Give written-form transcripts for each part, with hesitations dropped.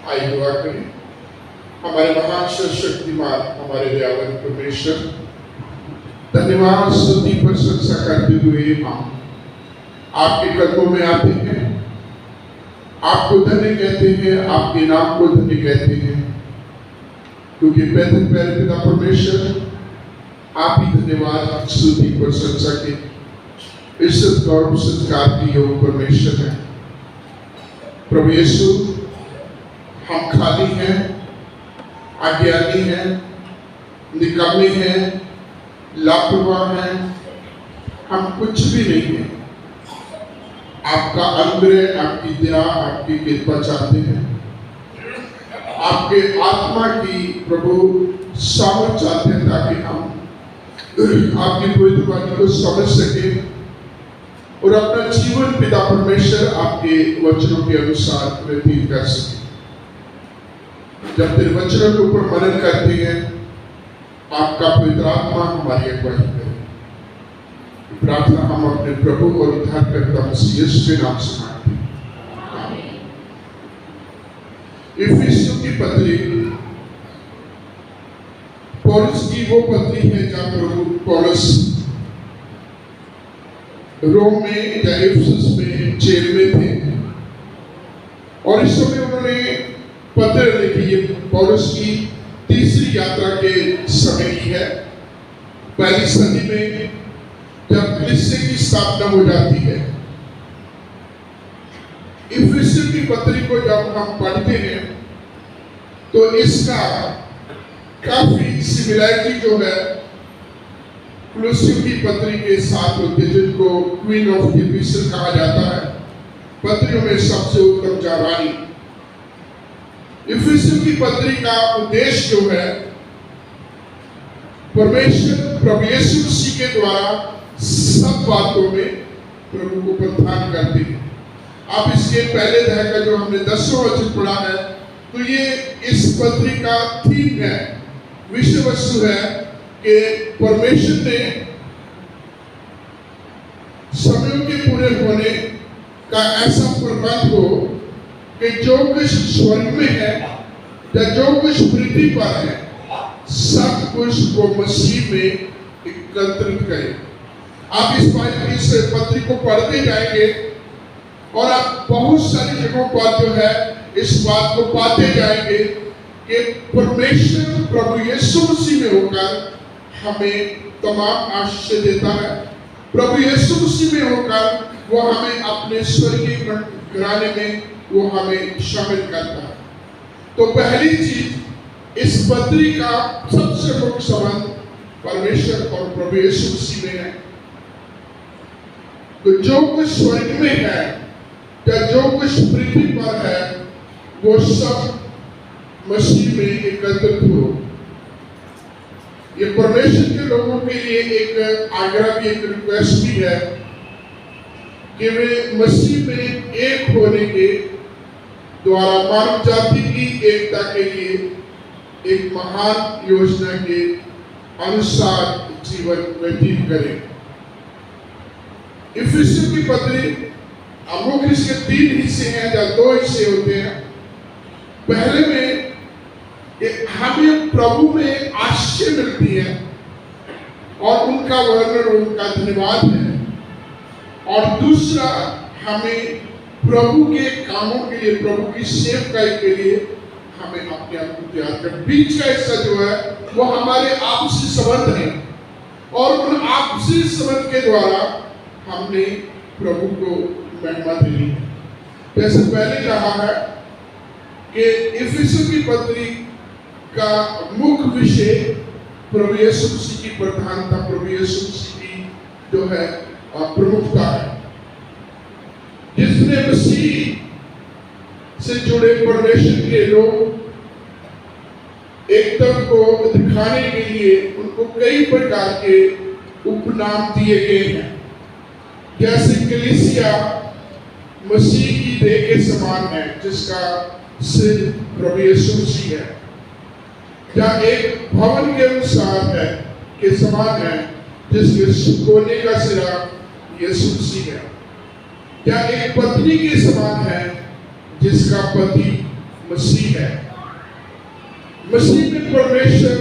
आइए दुआ करें। हमारे महान शक्तिमान, हमारे दयावान परमेश्वर, धन्यवाद स्तुति प्रशंसा करते हुए हम आपके कदमों में आते हैं, आपको धन्य कहते हैं, आपके नाम को धन्य कहते हैं, क्योंकि पैतृ प्यारे पिता परमेश्वर आप ही धन्यवाद स्तुति प्रशंसा के इज्जत गौरव सत्कार की योग परमेश्वर है। प्रभु यीशु, हम खाली हैं, अज्ञानी हैं, निकम्मे हैं, लापरवाह हैं, हम कुछ भी नहीं हैं। आपका अनुग्रह, आपकी दया, आपकी कृपा चाहते हैं, आपके आत्मा की प्रभु सामर्थ चाहते हैं, ताकि हम आपकी पवित्र वाणी को समझ सके और अपना जीवन पिता परमेश्वर आपके वचनों के अनुसार व्यतीत कर सके। जब तेरे वचनों के ऊपर मनन करते हैं, आपका पवित्र आत्मा हमारी अगुवाई करे। प्रार्थना हम अपने प्रभु और उद्धारकर्ता मसीह यीशु के नाम से मांगते हैं। इफिसियों की पत्री पौलुस की वो पत्री है जहाँ प्रभु पौलुस रोम में या इफिसस में जेल में थे, और इस समय उन्होंने पत्र लिखी। ये पौलुस की तीसरी यात्रा के समय की है। पहली सदी में जब कलीसिया की स्थापना हो जाती है, इफिसियों की पत्री को जब हम पढ़ते हैं तो इसका काफी सिमिलरिटी जो है कुलुस्सियों की पत्री के साथ होती है, जिनको क्वीन ऑफ द एपिस्टल कहा जाता है, पत्रियों में सबसे उत्तम जावानी। इफिसियों की पत्री का उद्देश्य जो है, परमेश्वर प्रभु यीशु मसीह के द्वारा सब बातों में प्रभु को प्रदान करते हैं। अब इसके पहले अध्याय का जो हमने 10वां वचन पढ़ा है, तो ये इस पत्री का थीम है, विषय वस्तु है कि परमेश्वर ने समयों के पूरे होने का ऐसा प्रबंध हो कि जो कुछ स्वर्ग में है या जो कुछ पृथ्वी पर है, सब कुछ वो मसीह में एकत्रित करे। आप इस पत्री को पढ़ते जाएंगे और आप बहुत सारी जगहों पर जो है इस बात को पाते जाएंगे कि परमेश्वर प्रभु यीशु मसीह में होकर हमें तमाम आशीष देता है। प्रभु यीशु मसीह में होकर वो हमें अपने स्वर्गीय घराने में वो हमें शामिल करता है। तो पहली चीज, इस पत्री का सबसे मुख्य संबंध परमेश्वर और प्रभु यीशु मसीह में है। तो जो कुछ स्वर्ग में है या जो कुछ पृथ्वी पर है, वो सब मसीह में एकत्रित हो। ये परमेश्वर के लोगों के लिए एक आग्रह भी, एक रिक्वेस्ट भी है कि वे मसीह में एक होने के द्वारा मानव जाति की एकता के लिए एक महान योजना के अनुसार जीवन व्यतीत करें। इफिसियों की पत्री मुख्य इसके 3 हिस्से हैं या 2 हिस्से होते हैं। पहले में हमें प्रभु में आशीष मिलती है और उनका वर्णन, उनका धन्यवाद है, और दूसरा हमें प्रभु के कामों के लिए, प्रभु की सेवकाई के लिए हमें अपने आप को तैयार कर। बीच का हिस्सा जो है वो हमारे आपसी संबंध है, और उन आपसी संबंध के द्वारा हमने प्रभु को महिमा दी। जैसे पहले कहा है कि इफिसियों की पत्री का मुख्य विषय प्रभु यीशु मसीह की प्रधानता, प्रभु यीशु मसीह की जो है प्रमुखता है, जिसने मसीह से जुड़े परमेश्वर के लोग एकता को दिखाने के लिए उनको कई प्रकार के उपनाम दिए गए हैं। जैसे कलीसिया मसीह की देह के समान है, जिसका सिर प्रभु यीशु मसीह है, या एक भवन के अनुसार है के समान है, जिसके कोने का सिरा यीशु मसीह है, या एक पत्नी के समान है जिसका पति मसीह है। मसीह में परमेश्वर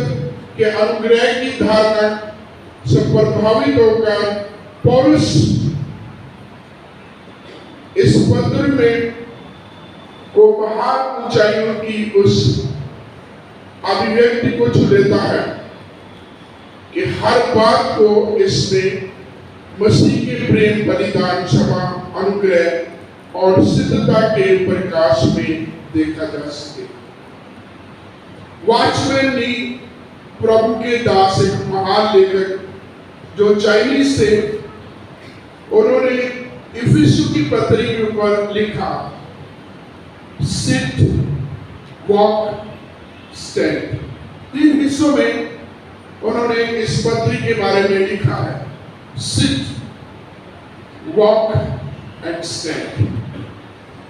के अनुग्रह की धारणा से प्रभावित होकर पौलुस इस पत्र में को महान ऊंचाइयों की उस अभिव्यक्ति को छू लेता है कि हर बात को इसमें मसीह के प्रेम, बलिदान, क्षमा, अनुग्रह और सिद्धता के प्रकाश में देखा जा सके। वॉचमैन नी, प्रभु के दास, एक महान लेखक जो चाइनीज थे, उन्होंने इफिसियों की पत्री के ऊपर लिखा, सिट, वॉक, स्टैंड। 3 हिस्सों में उन्होंने इस पत्री के बारे में लिखा है, सिट, वॉक एंड स्टैंड,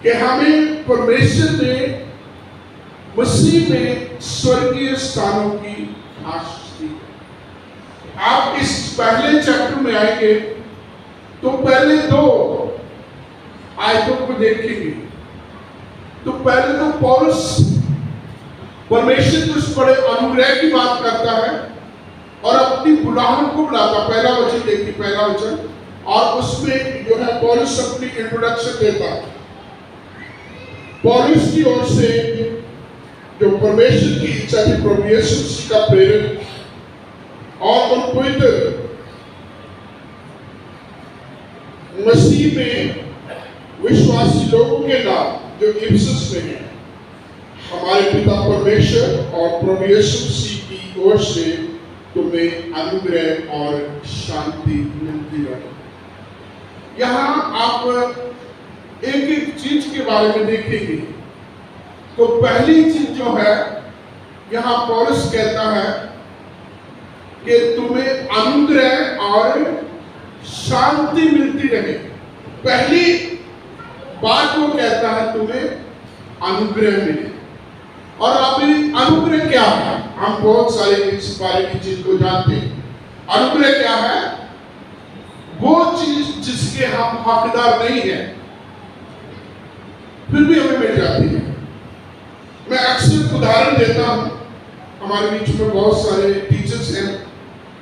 कि हमें परमेश्वर ने मसीह में स्वर्गीय स्थानों की आशीष दी। आप इस पहले चैप्टर में आएंगे तो पहले 2 आयतों को देखेंगे। तो पहले तो पौलुस परमेश्वर के उस बड़े अनुग्रह की बात करता है और अपनी बुलाहट को बुलाता। पहला वचन देखिए, पहला वचन, और उसमें जो है पौलुस अपनी इंट्रोडक्शन देता है। पौलुस की ओर से जो परमेश्वर की इच्छा थी, प्रभु यीशु मसीह का प्रेरित और उन पवित्र मसीह में विश्वासी लोगों के नाम जो इफिसस में है, हमारे पिता परमेश्वर और प्रभु यीशु मसीह की ओर से तुम्हें अनुग्रह और शांति मिलती रहे। यहाँ आप एक एक चीज के बारे में देखेंगे। तो पहली चीज जो है, यहाँ पौलुस कहता है कि तुम्हें अनुग्रह और शांति मिलती रहे। पहली बात वो कहता है तुम्हें अनुग्रह मिले। और अभी अनुग्रह क्या है? हम बहुत सारे इस बारे की चीज को जानते हैं। अनुग्रह क्या है? वो चीज जिसके हम हकदार नहीं है, फिर भी हमें मिल जाती है। मैं अक्सर उदाहरण देता हूं, हमारे बीच में बहुत सारे टीचर्स हैं,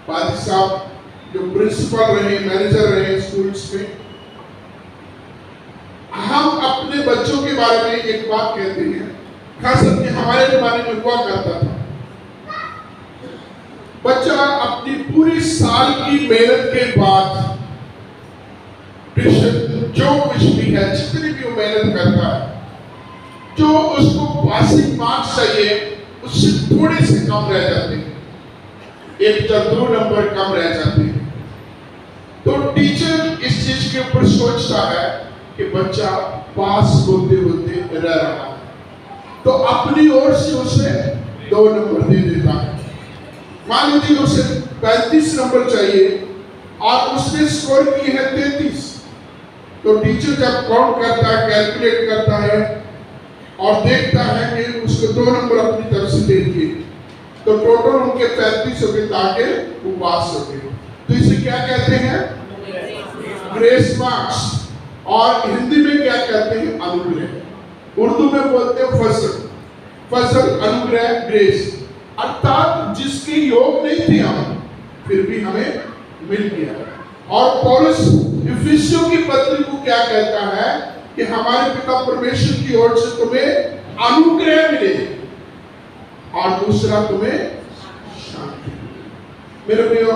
पादी साहब जो प्रिंसिपल रहे, मैनेजर रहे स्कूल्स में। हम अपने बच्चों के बारे में एक बात कहते हैं, खास करके हमारे जमाने में हुआ करता था, बच्चा अपनी पूरी साल की मेहनत के बाद जो कुछ भी है, जितनी भी वो मेहनत करता है, जो उसको पासिंग मार्क्स चाहिए उससे थोड़े से कम रह जाते हैं, 1 या 2 नंबर कम रह जाते हैं। तो टीचर इस चीज के ऊपर सोचता है कि बच्चा पास होते होते रह रहा है, तो अपनी ओर से उसे 2 नंबर दे देता है। मान लीजिए उसे 35 नंबर चाहिए और उसने स्कोर की है 33, तो टीचर जब काउंट करता है, कैलकुलेट करता है और देखता है कि उसको 2 नंबर अपनी तरफ से दे दिए, तो टोटल उनके 35 हो गए, ताकि वो पास हो गए। तो इसे क्या कहते हैं? Grace marks. और हिंदी में क्या कहते हैं? अनुग्रह। उर्दू में बोलते हैं फजल। फजल, अनुग्रह, ग्रेस। अर्थात जिसके योग नहीं थे हम, फिर भी हमें मिल गया। और पौलुस इफिसियों की पत्री को क्या कहता है कि हमारे पिता परमेश्वर की ओर से तुम्हें अनुग्रह मिले और दूसरा तुम्हें शांति। मेरे प्रियो,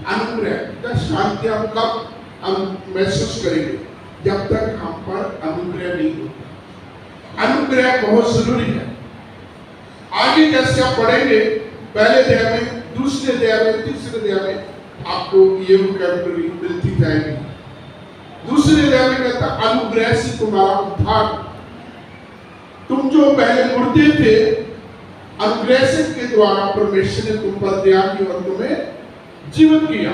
अनुग्रह, शांति हम कब हम महसूस करेंगे? जब तक हम पर अनुग्रह नहीं होगा। अनुग्रह बहुत जरूरी है। आगे जैसे आप पढ़ेंगे, पहले अध्याय में, दूसरे अध्याय में, तीसरे अध्याय में आपको ये वोकैबुलरी मिलती जाएगी। दूसरे अध्याय में कहता अनुग्रह से तुम्हारा उद्धार। तुम जो पहले मुर्दे थे, अनुग्रह से के द्वारा परमेश्वर ने तुम पर दया की और तुम्हें जीवन किया।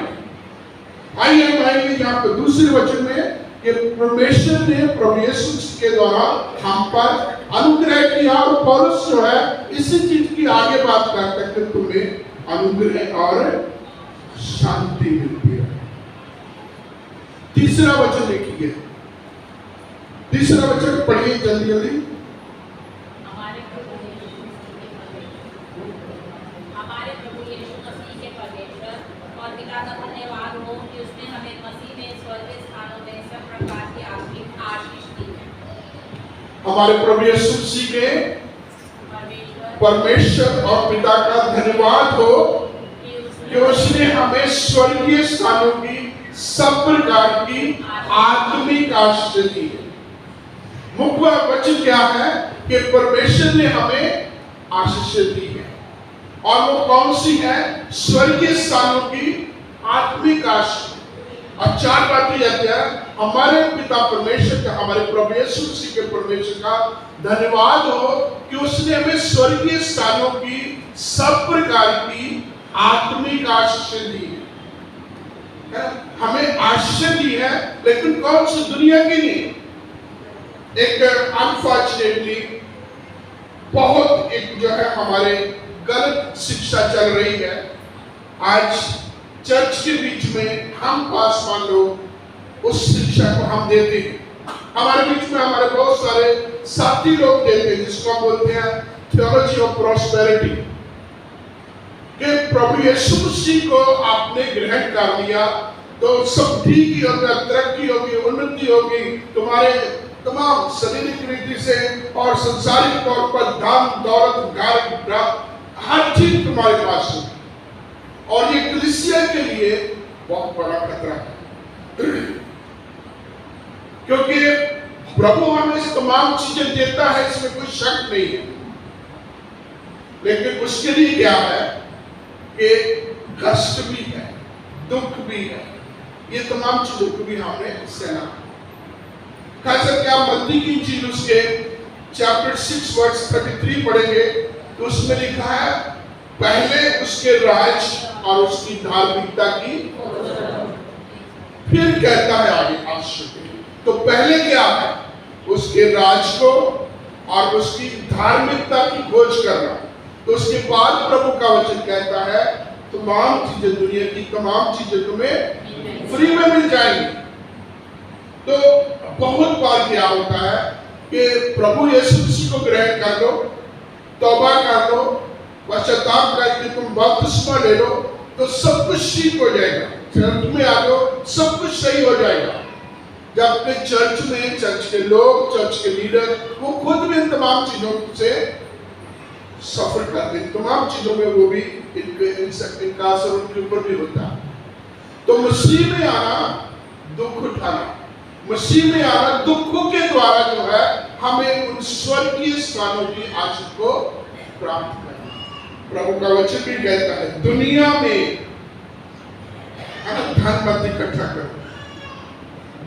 आइए हम आएंगे यहाँ पे दूसरे वचन में कि परमेश्वर ने प्रभु यीशु के द्वारा हम पर अनुग्रह किया। और पौलुस जो है इसी चीज की आगे बात करता है कि तुम्हें अनुग्रह और शांति मिलती है। तीसरा वचन देखिए, तीसरा वचन पढ़िए जल्दी जल्दी। हमारे हमारे प्रभु यीशु मसीह के परमेश्वर और पिता का धन्यवाद हो कि उसने हमें मसीह में स्वर्गीय स्थानों में सब प्रकार की आत्मिक आशीष दी है। हमारे प्रभु यीशु मसीह के परमेश्वर और पिता का धन्यवाद हो कि उसने हमें स्वर्गीय स्थानों की सब प्रकार की आत्मिक आशीष दी है। मुख्य वचन क्या है कि परमेश्वर ने हमें आशीष दी है, और वो कौन सी है? स्वर्गीय स्थानों की आत्मिक आशीष। और चार बातें कहते हैं, हमारे पिता परमेश्वर का, हमारे प्रभु यीशु मसीह के परमेश्वर का धन्यवाद हो कि उसने हमें स्वर्गीय स्थानों की सब प्रकार की आत्मिक आशीष दी है। हमें आशीष दी है, लेकिन कौन सी? दुनिया की नहीं। एक अनफॉर्चुनेटली बहुत एक जो है हमारे गलत शिक्षा चल रही है। आज चर्च के बीच में हम पासवान लोग उस शिक्षा को हम देते हैं। हमारे बीच में हमारे बहुत सारे साथी लोग देते हैं, जिसको हम बोलते हैं थियोलॉजी ऑफ प्रॉस्पेरिटी, कि प्रभु यीशु मसीह को आपने ग्रहण कर लिया तो सब ठीक ही होगा, तरक्की होगी, उन्नति होगी, तुम्हारे तमाम शारीरिक रीति से और संसारिक तौर पर धन दौलत हर चीज तुम्हारे पास है। और ये कलीसिया के लिए बहुत बड़ा खतरा है, क्योंकि प्रभु हमें तमाम चीजें देता है, इसमें कोई शक नहीं है। लेकिन उसके लिए क्या है कि कष्ट भी है, दुख भी है, ये तमाम चीजों को भी हमने सहना। खास करके आप मत्ती की इंजील उसके चैप्टर 6 वर्स 33 पढ़ेंगे तो उसमें लिखा है, पहले उसके राज और उसकी धार्मिकता की, फिर कहता है आगे आशीष। तो पहले क्या है? उसके राज को और उसकी धार्मिकता की खोज करना। तो उसके बाद प्रभु का वचन कहता है, तमाम चीजें, दुनिया की तमाम चीजें तुम्हें फ्री में मिल जाएंगी। तो बहुत बार क्या होता है कि प्रभु यीशु मसीह को ग्रहण कर लो, तौबा कर लो, पश्चाताप करके तुम बपतिस्मा ले लो, तो सब कुछ ठीक हो जाएगा। चर्च में आ जाओ, सब कुछ सही हो जाएगा। जबकि चर्च में चर्च के लोग, चर्च के लीडर, वो खुद भी इन तमाम चीजों से सफर करते हैं। तमाम चीजों में वो भी इनका असर उनके ऊपर भी होता है। तो मसीह में आना, दुख उठाना, मसीह में आना, दुखों के द्वारा जो है हमें उन स्वर्गीय स्थानों की आशीष को प्राप्त करना। प्रभु का वचन भी कहता है, दुनिया में धन मत इकट्ठा करो,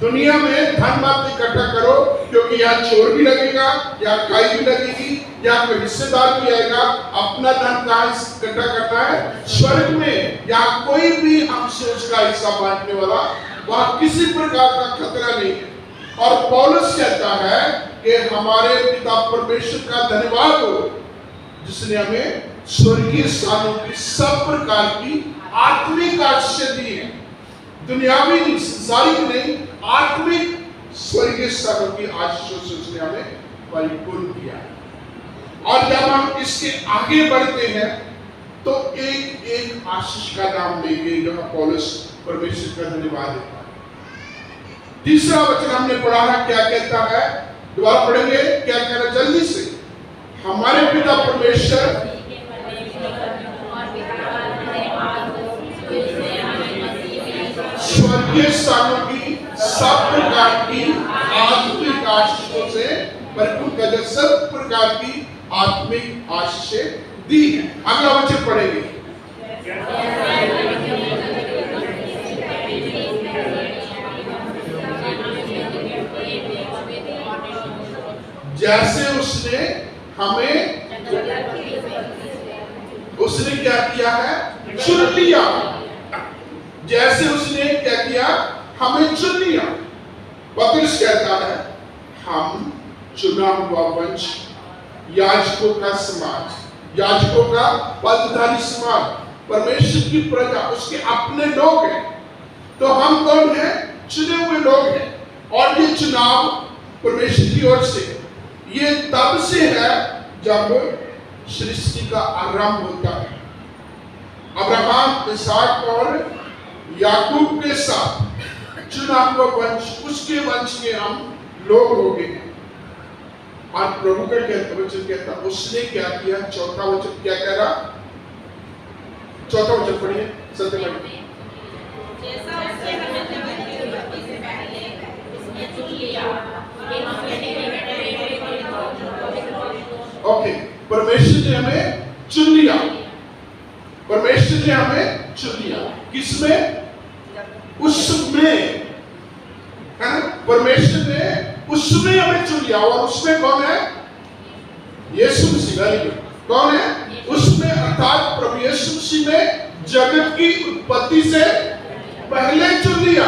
दुनिया में धन मत इकट्ठा करो, क्योंकि यहाँ चोर भी लगेगा, यहाँ काई भी लगेगी, यहाँ कोई हिस्सेदार भी आएगा। अपना धन कहाँ इकट्ठा करना है? स्वर्ग में। यहाँ कोई भी हमसे उसका हिस्सा बांटने वाला, वहाँ किसी प्रकार का खतरा नहीं है। और पौलुस कहता है कि हमारे पिता परमेश्वर का धन्यवाद हो जिसने हमें स्वर्गीय स्थानों की सब प्रकार की आत्मिक आशीष दी है। दुनियावी नहीं, संसारिक नहीं, आत्मिक स्वर्गीय स्थानों की आशीषों से उसने हमें परिपूर्ण किया है। और जब हम इसके आगे बढ़ते हैं तो एक एक आशीष का नाम लेंगे जहां पौलुस परमेश्वर का धन्यवाद देता है। तीसरा वचन हमने पढ़ा है, क्या कहता है? दोबारा पढ़ेंगे, क्या कहना जल्दी से? हमारे पिता परमेश्वर स्वर्गीय स्थानों की सब प्रकार की आत्मिक आशीषों से परिपूर्ण कर, सब प्रकार की आत्मिक आशीषें दी है। अगला वचन पढ़ेंगे, जैसे उसने हमें, उसने क्या किया है? चुन लिया। जैसे उसने क्या किया? हमें चुन लिया। पतरस कहता है, हम चुना हुआ वंश, याजकों का समाज, याजकों का पदधारी समाज, परमेश्वर की प्रजा, उसके अपने लोग हैं। तो हम कौन हैं? चुने हुए लोग हैं। और ये चुनाव परमेश्वर की ओर से, ये तब से है जब सृष्टि का आरंभ होता है। अब्राहम, इसहाक और याकूब के साथ चुना हुआ वंश, उसके वंश के हम लोग हो गए। और प्रभु का वचन कहता, उसने क्या किया? चौथा वचन क्या कह रहा? चौथा वचन पढ़िए, सत्य पढ़िए। जैसा उसने हमें जगत की उत्पत्ति से पहले उसने चुन लिया कि हम ओके, परमेश्वर ने हमें चुन लिया। परमेश्वर ने हमें चुन लिया किसमें? उसमें, है ना? परमेश्वर ने उसमें हमें चुन लिया। और उसमें कौन है? यीशु मसीह। Very good. कौन है उसमें? अर्थात प्रभु यीशु मसीह ने जगत की उत्पत्ति से पहले चुन लिया।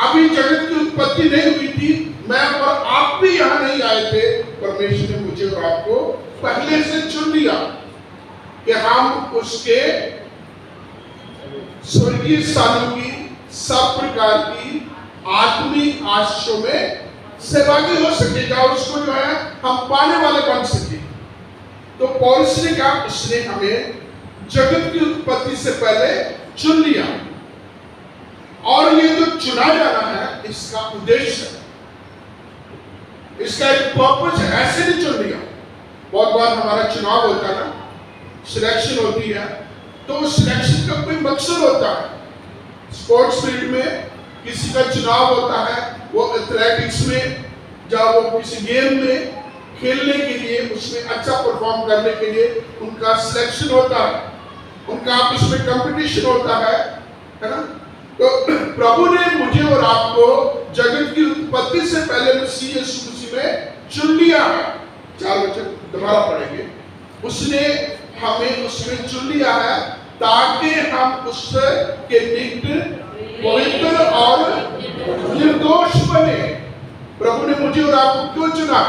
अभी जगत की उत्पत्ति नहीं हुई थी, मैं और आप भी यहां नहीं आए थे। परमेश्वर ने मुझे और आपको पहले से चुन लिया कि हम उसके स्वर्गीय स्थानों की, सब प्रकार की आत्मिक आशीषों में सहभागी हो सकेगा, उसको जो है हम पाने वाले बन सके। तो पौलुस ने कहा, उसने हमें जगत की उत्पत्ति से पहले चुन लिया। और ये जो चुना जाना है, इसका उद्देश्य है, इसका एक पर्पस है। ऐसे नहीं चुन लिया। बहुत बार हमारा चुनाव होता है ना, सिलेक्शन होती है, तो उस सिलेक्शन का कोई मकसद होता है। स्पोर्ट्स फील्ड में किसी का चुनाव होता है, वो एथलेटिक्स में, जब वो किसी गेम में खेलने के लिए, उसमें अच्छा परफॉर्म करने के लिए उनका सिलेक्शन होता है, उनका आपस में कंपटीशन होता है ना? तो प्रभु ने मुझे और आपको जगत की उत्पत्ति से पहले मसीह यीशु मसीह में चुन लिया है। 4 वचन दोबारा पढ़ेंगे। उसने हमें उसमें चुन लिया है ताकि हम उसके निकट पवित्र और निर्दोष बने। प्रभु ने मुझे और आपको क्यों चुना?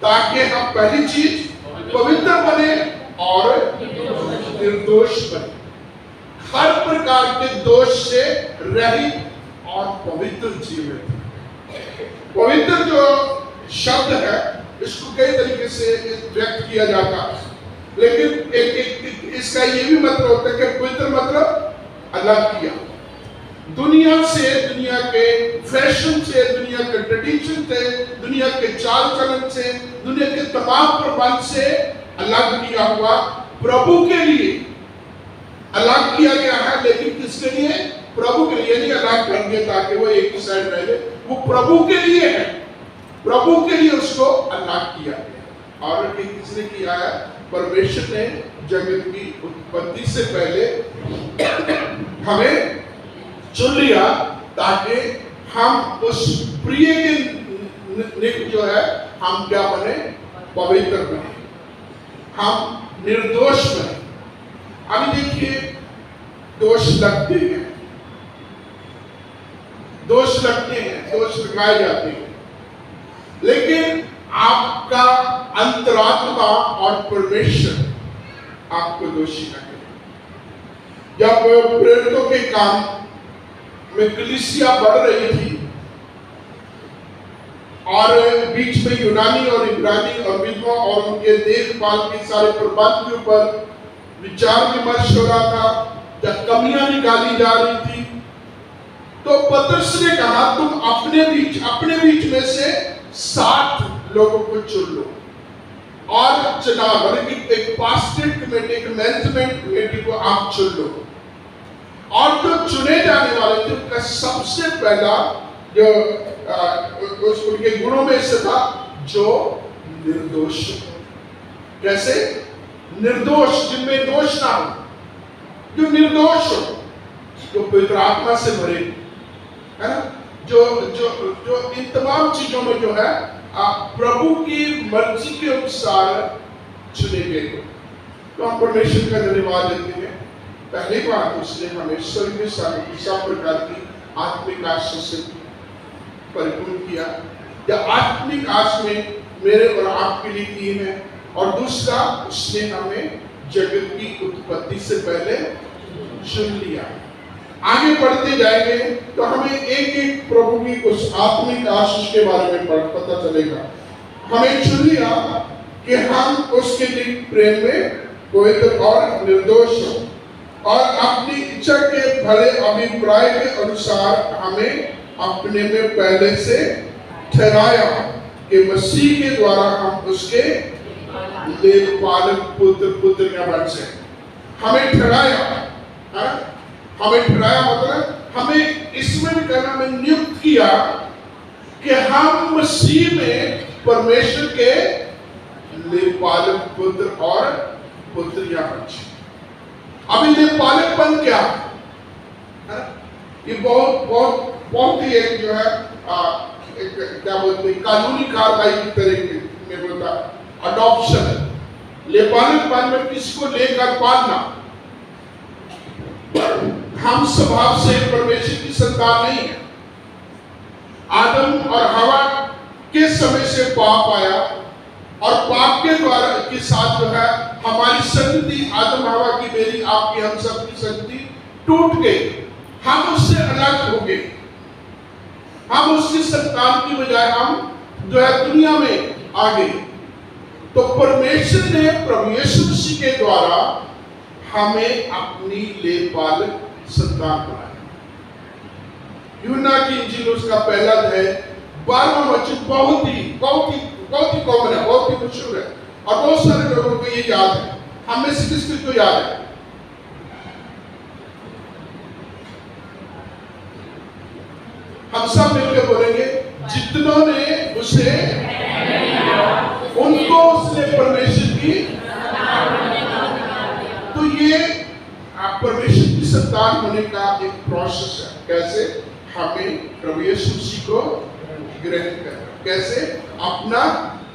ताकि हम पहली चीज पवित्र बने और निर्दोष बने, हर प्रकार के दोष से रहित और पवित्र जीवन। पवित्र जो शब्द है, इसको कई तरीके से व्यक्त किया जाता है, लेकिन एक इसका ये भी मतलब होता है कि पवित्र मतलब अलग किया, दुनिया से, दुनिया के फैशन से, दुनिया के ट्रेडिशन से, दुनिया के चाल चलन से, दुनिया के तमाम प्रबंध से अलग किया हुआ, प्रभु के लिए अलग किया गया है। लेकिन किसके लिए? प्रभु के लिए। नहीं अलग कर दिया ताकि वो एक ही साइड रहे, वो प्रभु के लिए है। प्रभु के लिए उसको अलग किया गया। और किसने किया है? परमेश्वर ने जगत की उत्पत्ति से पहले हमें चुन लिया ताकि हम उस प्रिय के निकट जो है हम क्या बने? पवित्र बने, हम निर्दोष बने। अभी देखिए, दोष लगते हैं, दोष लगते हैं, दोष लगाए जाते हैं, लेकिन आपका अंतरात्मा और परमेश्वर आपको दोषी न करे। जब प्रेरितों के काम में कलीसिया बढ़ रही थी और बीच में यूनानी और इब्रानी और विधवा और उनके देखभाल के सारे प्रबंध के ऊपर विचार विमर्श हो रहा था, जब कमियां निकाली जा रही थी, तो पतरस ने कहा, तुम अपने बीच में से 60 लोगों को चुन लो और चुनाव, एक पास्टरेट कमेटी, एक मैनेजमेंट कमेटी को आप चुन लो। और जो चुने जाने वाले थे, उनका सबसे पहला जो उनके गुणों में से था, जो निर्दोष। कैसे? निर्दोष, जिनमें दोष ना हो, जो निर्दोष हो, जो पवित्र आत्मा से भरे, है ना? जो जो जो इन तमाम चीजों में जो है प्रभु की मर्जी के अनुसार चुने गए। तो हम परमेश्वर का धन्यवाद देते हैं। पहली बात, उसने हमें स्वर्गीय सब प्रकार की आत्मिक आशीष से परिपूर्ण किया, या आत्मिक आश में मेरे और आपके लिए की है। और दूसरा, उसने हमें जगत की उत्पत्ति से पहले चुन लिया। आगे बढ़ते जाएंगे तो हमें एक एक प्रभु की उस आत्मिक आशीष के बारे में पता चलेगा। हमें चुन लिया कि हम उसके लिए प्रेम में पवित्र और निर्दोष हो और अपनी इच्छा के भले अभिप्राय के अनुसार हमें अपने में पहले से ठहराया कि मसीह के द्वारा हम उसके लेखपालक पुत्र पुत्रियां बन सके। हमें ठहराया, हमें ठहराया मतलब हमें इसमें भी करना, हमें नियुक्त किया कि हम मसीह में परमेश्वर के लेखपालक पुत्र और पुत्रियां बन सके। अभी लेखपालकपन क्या है? ये बहुत ही एक जो है एक क्या बोलते हैं कानूनी कार्रवाई की तरह में बोलता अडॉप्शन। लेखपालकपन में किसी को लेकर पालना। हम स्वभाव से परमेश्वर की संतान नहीं है। आदम और हवा के समय से पाप आया और पाप के द्वारा के साथ जो है हमारी संगति, आदम हवा की, मेरी, आपकी, हम सब की संगति टूट गई। हम उससे अलग हो गए। हम उसकी संतान की बजाय हम जो है दुनिया में आ गए। तो परमेश्वर ने प्रभु यीशु मसीह के द्वारा हमें अपनी लेखपालक संतान बनाया। यूहन्ना की इंजील उसका पहला अध्याय 12वां वचन बहुत ही कॉमन है, बहुत ही मशहूर है और बहुत सारे लोगों को ये याद है। हमें से किसको याद है? हम सब मिलकर बोलेंगे, जितनों ने उसे, उनको उसने परमेश्वर की। तो ये परमेश्वर की संतान होने का एक प्रोसेस है। कैसे? हमें प्रभु यीशु मसीह को ग्रहण करना, कैसे? अपना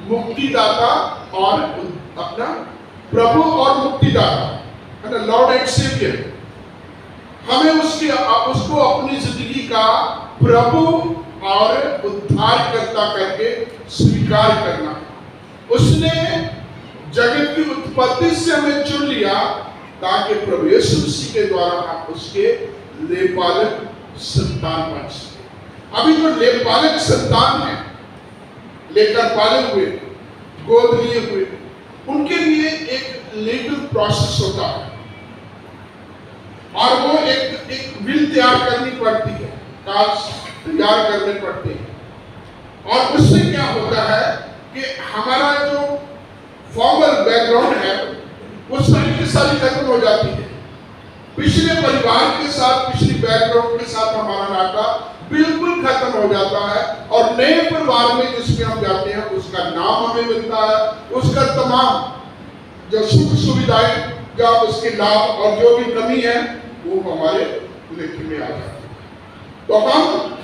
मुक्तिदाता और अपना प्रभु और मुक्तिदाता, है ना, लॉर्ड एंड सेवियर। हमें उसको अपनी जिंदगी का प्रभु और उद्धारकर्ता करके स्वीकार करना। उसने जगत की उत्पत्ति से हमें चुन लिया ताकि प्रभु यीशु मसीह के द्वारा हम उसके लेखपालक संतान बन सके। अभी जो लेखपालक संतान है, लेकर पाले हुए, गोद लिए हुए, उनके लिए एक लीगल प्रोसेस होता है और वो एक विल तैयार करनी पड़ती है, कागज तैयार करने पड़ते हैं। और उससे क्या होता है कि हमारा जो फॉर्मल बैकग्राउंड है वो सारी की सारी खत्म हो जाती है। पिछले परिवार के साथ, पिछली बैकग्राउंड के साथ हमारा नाता बिल्कुल खत्म हो जाता है और नए परिवार में जिसमें हम जाते हैं उसका नाम हमें मिलता है, उसका तमाम जो सुख सुविधाएं, जो उसके लाभ और जो भी कमी है वो हमारे लेखे में आ जाता है। तो हम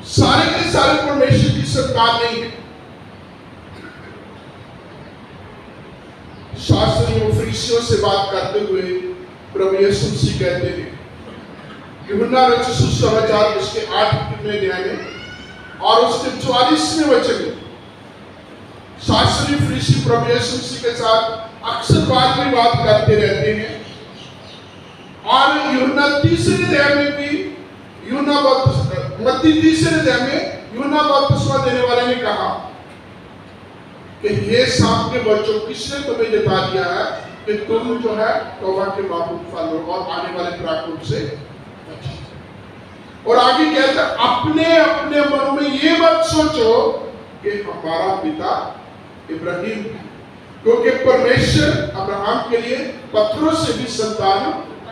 सारे के सारे परमेश्वर की संतान नहीं है। शास्त्रियों फरीसियों से बात करते हुए प्रभु यीशु मसीह कहते हैं, यूहन्ना रचित सुसमाचार उसके 8वें अध्याय में और उसके 44वें वचन में शास्त्री फरीसी प्रभु यीशु मसीह के साथ अक्सर बात में बात करते रहते हैं। और यूहन्ना 3 अध्याय में भी मत्ती 3 अध्याय में यूहन्ना बपतिस्मा देने वाले ने कहा कि हे सांप के बच्चों, किसने तुम्हें जता दिया है कि तुम जो है तौबा के मामूल फल लो और आने वाले प्राकृत से बचो। और आगे कहता है, अपने अपने मनों में ये मत सोचो कि हमारा पिता इब्राहिम है, क्योंकि परमेश्वर अब्राहम के लिए पत्थरों से भी संतान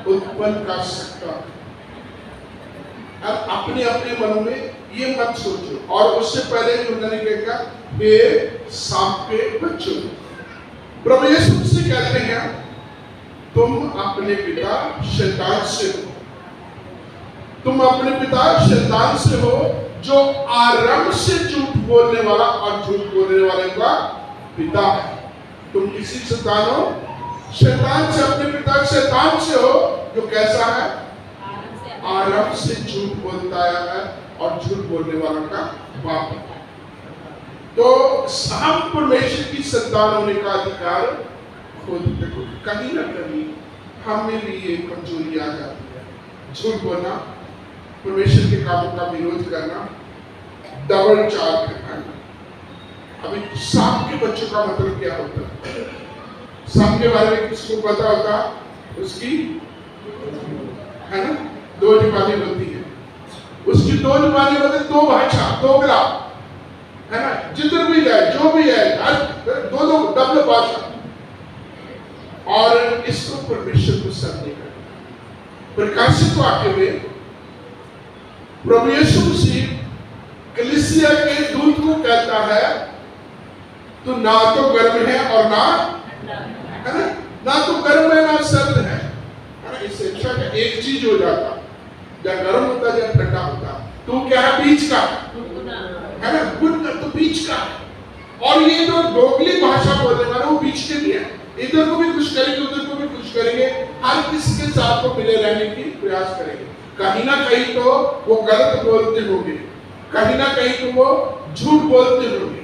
उत्पन्न कर सकता है। अब अपने अपने मनों में ये मत सोचो। और उससे पहले उन्होंने क्या कहा, हे सांप के बच्चों, प्रभु यीशु मसीह कहते हैं तुम अपने पिता शैतान से हो, तुम अपने पिता शैतान से हो जो आरंभ से झूठ बोलने वाला और झूठ बोलने वाले का पिता है। तुम किसी संतान हो? शैतान से। अपने पिता शैतान से हो जो कैसा है? आरंभ से झूठ बोलता है और झूठ बोलने वाला का बाप है। तो हम परमेश्वर की संतान होने का अधिकार खुद देखो, कहीं ना कहीं हमें भी ये कमजोरी आ जाती है। झूठ बोलना, परमेश्वर के कामों का विरोध करना, डबल चाल करना, अभी सांप के बच्चों का मतलब क्या होता है? सांप के बारे में किसको पता होता? उसकी है ना, दो जुबानी होती है। उसकी दो जुबानी मतलब दो भाषा, दो ग्राम, है ना, जिधर भी जाए जो भी है, दो दो डबल भाषा। और इसको परमेश्वर को समझने का प्रकाशित वाक्य में प्रभु यीशु मसीह कलीसिया के दूत को कहता है, तू ना तो गर्म है और ना, है ना तो गर्म है ना सर्द है ना। इससे अच्छा कि एक चीज हो जाता, या गर्म होता या ठंडा होता। तू क्या है? बीच का, है ना, गुण तो बीच का है। और ये जो दोगली भाषा बोलने वाला वो बीच के भी है, इधर को भी कुछ करेंगे उधर को भी कुछ करेंगे, हर किसी के साथ को मिले रहने की प्रयास करेंगे। कहीं ना कहीं तो वो गलत बोलते होंगे, कहीं ना कहीं तो वो झूठ बोलते होंगे।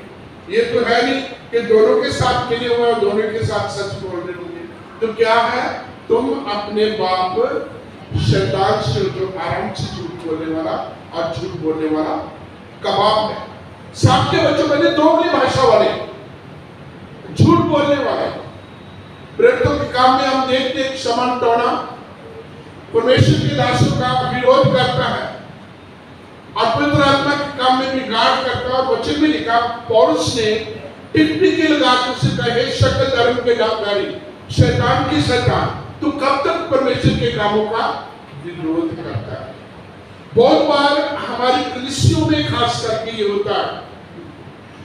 ये तो है नहीं कि दोनों के साथ मिले हुए और दोनों के साथ सच बोल रहे होंगे। तो क्या है? तुम अपने बाप शैतान से, जो आराम से झूठ बोलने वाला और झूठ बोलने वाला कबाब है। सांप के बच्चों में दोगली भाषा वाले, झूठ बोलने वाले। प्रेरितों के काम में हम देखते हैं समान टोना परमेश्वर के दासों का विरोध करता है और पवित्र आत्मा के काम में बिगाड़ करता है। और वचन में लिखा, पौलुस ने टिप्पणी लगा के उसे कहे, शकल धर्म के दासदारी, शैतान की शैतान, तू कब तक परमेश्वर के कामों का विरोध करता है? बहुत बार हमारी कलीसियों में खास करके ये होता है,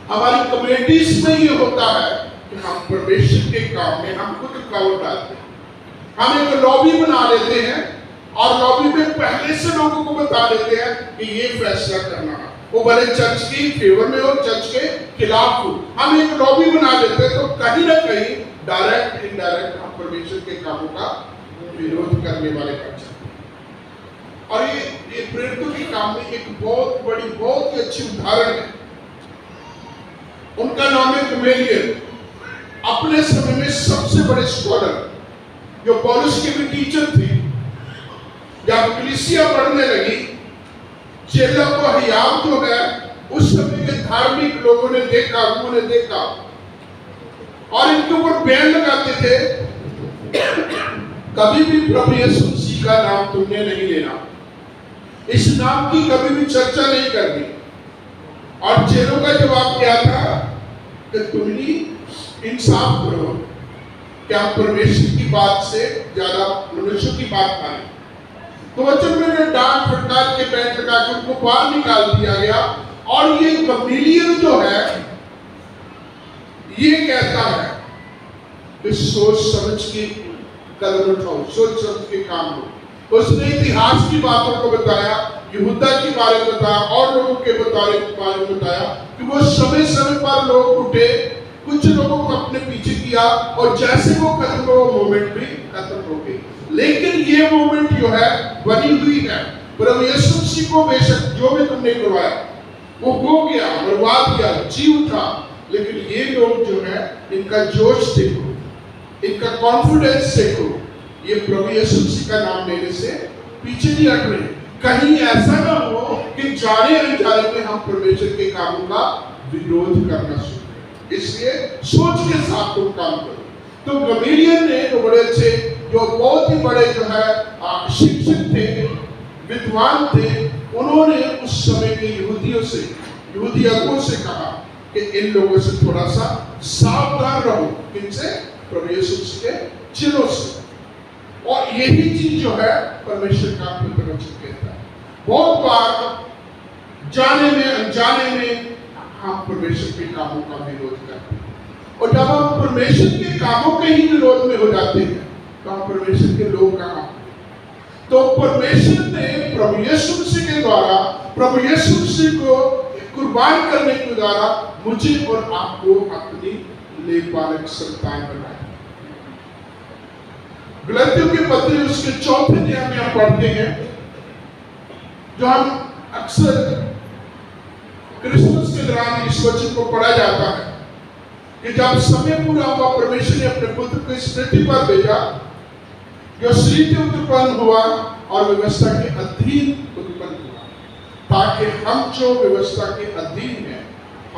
हमारी कम्युनिटीज में ये होता है कि हम परमेश्वर के काम में हम खुद रुकावट डालते हैं। हम एक लॉबी बना लेते हैं और लॉबी में पहले से लोगों को बता देते हैं कि ये फैसला करना है, वो भले चर्च की फेवर में हो, चर्च के खिलाफ हो। हम एक लॉबी बना देते हैं, तो कहीं ना कहीं डायरेक्ट इनडायरेक्ट हम परमेश्वर के कामों का विरोध करने वाले बन जाते हैं। और ये प्रेरितों के काम में एक बहुत बड़ी, बहुत ही अच्छी उदाहरण है। उनका नाम है गमेलियल, अपने समय में सबसे बड़े स्कॉलर, जो पौलुस के भी टीचर थे। जब कलीसिया बढ़ने लगी, चेला को हियाव जो है, उस समय के धार्मिक लोगों ने देखा, उन्होंने देखा और इनके ऊपर बैन लगाते थे, कभी भी प्रभु यीशु मसीह का नाम तुमने नहीं लेना, इस नाम की कभी भी चर्चा नहीं करनी। और चेलों का जवाब क्या था कि तुम ही इंसाफ करो, क्या परमेश्वर की बात से ज्यादा मनुष्य की बात माने। तो वचन में डांट फटकार के बैठ लगा के उनको बाहर निकाल दिया गया। और ये गमलीएल जो है, ये कहता है कि सोच समझ के कदम उठाओ, सोच समझ के काम लो। उसने इतिहास की बातों को बताया, यहूदा के बारे में बताया और लोगों के बारे में बताया कि वो समय समय पर लोग उठे, कुछ लोगों को अपने पीछे किया और जैसे वो खत्म हो, वो मोमेंट भी खत्म हो गई। लेकिन ये मोमेंट जो है बनी हुई है। प्रभु यीशु मसीह को बेशक जो भी तुमने करवाया वो हो गया, बर्बाद किया, जी उठा, लेकिन ये लोग जो है, इनका जोश देखो, इनका कॉन्फिडेंस देखो, ये प्रभु यीशु मसीह का नाम लेने से पीछे नहीं हट रहे। कहीं ऐसा ना हो कि जाने अनजाने में हम परमेश्वर के कामों का विरोध करना शुरू करें। इसलिए सोच के साथ तुम काम करो। तो गमलीएल ने, जो बड़े अच्छे, जो बहुत ही बड़े जो है शिक्षक थे, विद्वान थे, उन्होंने उस समय के यहूदी अगुओं से कहा कि इन लोगों से थोड़ा सा सावधान रहो। किनसे? प्रभु यीशु मसीह के चिन्हों से। और यही चीज जो है परमेश्वर का पवित्र वचन कहता है। बहुत बार जाने में अनजाने में हम परमेश्वर के कामों का विरोध करते हैं, और जब हम परमेश्वर के कामों के ही विरोध में हो जाते हैं तो हम परमेश्वर के लोग कहाँ हैं? तो परमेश्वर ने प्रभु यीशु मसीह के द्वारा, प्रभु यीशु मसीह को कुर्बान करने के द्वारा मुझे और आपको अपनी लेखपालक संतान बनाया। गलातियों के पत्र उसके 4 अध्याय में हम पढ़ते हैं, जो हम अक्सर क्रिसमस के दौरान इस वचन को पढ़ा जाता है कि जब समय पूरा हुआ, परमेश्वर ने अपने पुत्र को इस पृथ्वी पर भेजा, जो शरीर से उत्पन्न हुआ और व्यवस्था के अधीन उत्पन्न हुआ, ताकि हम जो व्यवस्था के अधीन हैं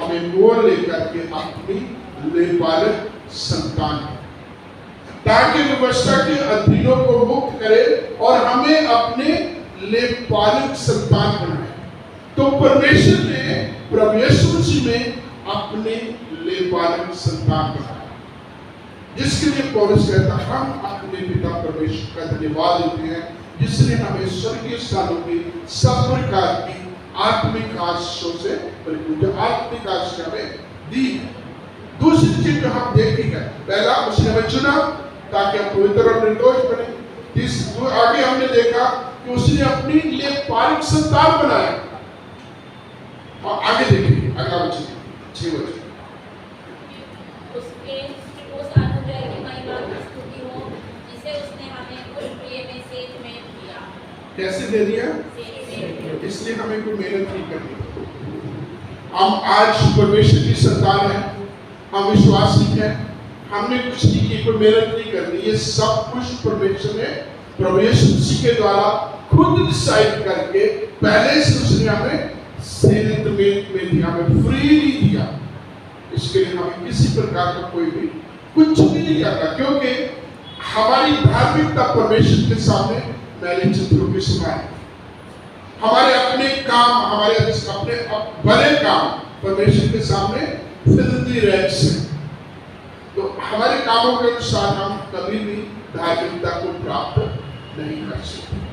हमें मोल लेकर के अपनी लेपालक संतान, ताकि व्यवस्था के अधीनों को मुक्त करे और हमें अपने लेपालक संतान बनाए। तो परमेश्वर ने प्रभु यीशु मसीह में अपने लेपालक संतान बनाया, जिसके लिए पौलुस कहता है हम अपने पिता परमेश्वर का धन्यवाद देते हैं, जिसने हमें स्वर्गीय स्थानों की सब प्रकार की आत्मिक आशीषों से परिपूर्ण आत्मिक आशीष हमें दी है। दूसरी चीज जो हम देखेंगे, पहला उसने हमें चुना ताकि हम पवित्र और निर्दोष बने। आगे हमने देखा कि उसने अपनी लेपालक संतान बनाया। और आगे देखेंगे अगला वचन 6 वचन, उसके उस अनुग्रह की महिमा की स्तुति हो जिसे उसने हमें उस प्रिय में सेत में दिया। कैसे दे दिया? इसलिए हमें कोई मेहनत नहीं करनी। हम आज परमेश्वर की संतान है, हम विश्वासी हैं, हमने कुछ नहीं की, कोई मेहनत नहीं करनी। ये सब कुछ परमेश्वर ने प्रभु यीशु मसीह के द्वारा खुद डिसाइड करके पहले से उसने हमें सेत में दिया, हमें फ्रीली दिया। इसके लिए हमें किसी प्रकार का कोई भी कुछ भी नहीं करता, क्योंकि हमारी धार्मिकता परमेश्वर के सामने मैले चित्रों के समान है। हमारे अपने काम, हमारे अपने भले काम परमेश्वर के सामने फिल्दी रैग्स हैं। तो हमारे कामों के अनुसार हम कभी भी धार्मिकता को प्राप्त नहीं कर सकते।